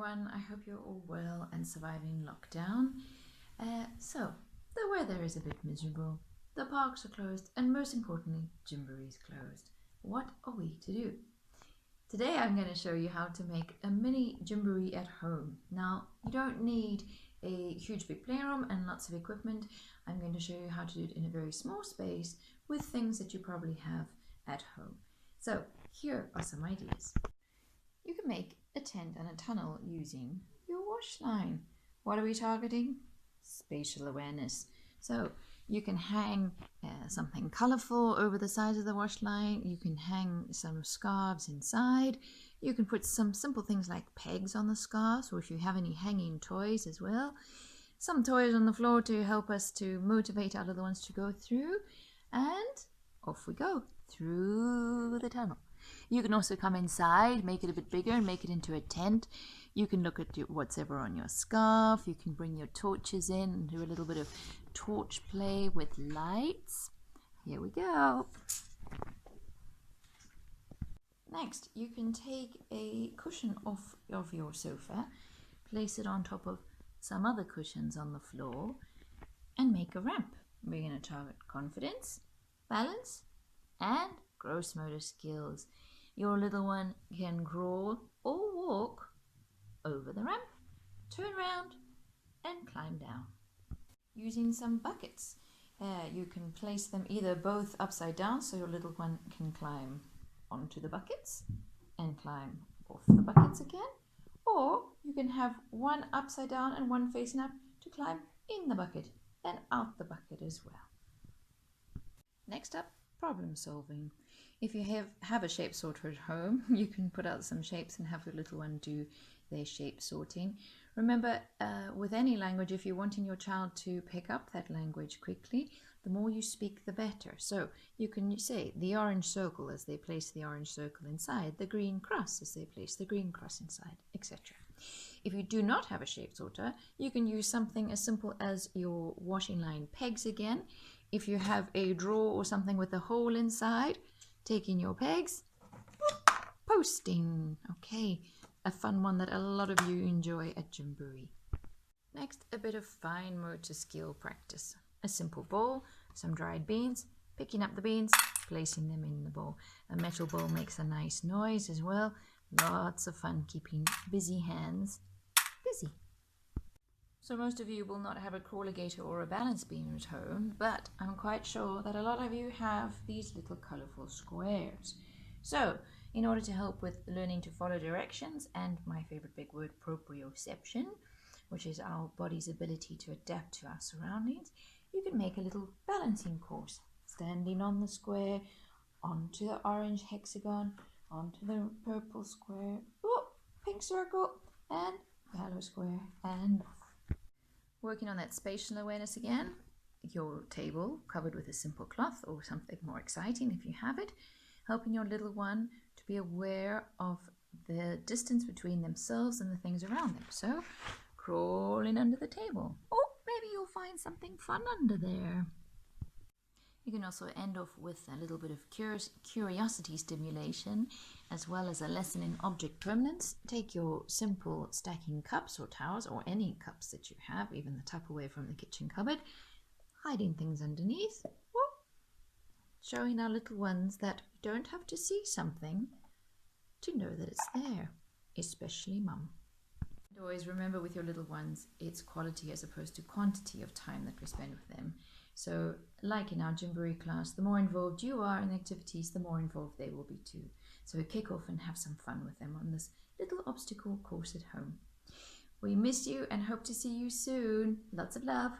everyone, I hope you're all well and surviving lockdown. So, the weather is a bit miserable, the parks are closed, and most importantly, Gymboree is closed. What are we to do? Today I'm going to show you how to make a mini Gymboree at home. Now, you don't need a huge big playroom and lots of equipment. I'm going to show you how to do it in a very small space with things that you probably have at home. So, here are some ideas. You can make a tent and a tunnel using your wash line. What are we targeting? Spatial awareness. So you can hang something colorful over the sides of the wash line. You can hang some scarves inside. You can put some simple things like pegs on the scarves, or if you have any hanging toys as well. Some toys on the floor to help us to motivate our little ones to go through. And off we go through the tunnel. You can also come inside, make it a bit bigger and make it into a tent. You can look at what's ever on your scarf. You can bring your torches in and do a little bit of torch play with lights. Here we go. Next, you can take a cushion off of your sofa, place it on top of some other cushions on the floor, and make a ramp. We're going to target confidence, balance, and gross motor skills. Your little one can crawl or walk over the ramp, turn around, and climb down. Using some buckets, you can place them either both upside down so your little one can climb onto the buckets and climb off the buckets again, or you can have one upside down and one facing up to climb in the bucket and out the bucket as well. Next up, problem solving. If you have a shape sorter at home, you can put out some shapes and have your little one do their shape sorting. Remember, with any language, if you're wanting your child to pick up that language quickly, the more you speak, the better. So you can say the orange circle as they place the orange circle inside, the green cross as they place the green cross inside, etc. If you do not have a shape sorter, you can use something as simple as your washing line pegs again. If you have a drawer or something with a hole inside, taking your pegs, posting. Okay, a fun one that a lot of you enjoy at Gymboree. Next, a bit of fine motor skill practice. A simple bowl, some dried beans, picking up the beans, placing them in the bowl. A metal bowl makes a nice noise as well. Lots of fun keeping busy hands busy. So most of you will not have a crawligator or a balance beam at home, but I'm quite sure that a lot of you have these little colorful squares. So in order to help with learning to follow directions and my favorite big word, proprioception, which is our body's ability to adapt to our surroundings, you can make a little balancing course, standing on the square, onto the orange hexagon, onto the purple square, pink circle, and yellow square, and off. Working on that spatial awareness again, your table covered with a simple cloth or something more exciting if you have it, helping your little one to be aware of the distance between themselves and the things around them. So, crawling under the table. Oh, maybe you'll find something fun under there. You can also end off with a little bit of curiosity stimulation, as well as a lesson in object remnants. Take your simple stacking cups or towels, or any cups that you have, even the Tupperware from the kitchen cupboard, hiding things underneath, showing our little ones that we don't have to see something to know that it's there, especially mum. And always remember with your little ones, it's quality as opposed to quantity of time that we spend with them. So, like in our Gymboree class, the more involved you are in activities, the more involved they will be too. So kick off and have some fun with them on this little obstacle course at home. We miss you and hope to see you soon. Lots of love.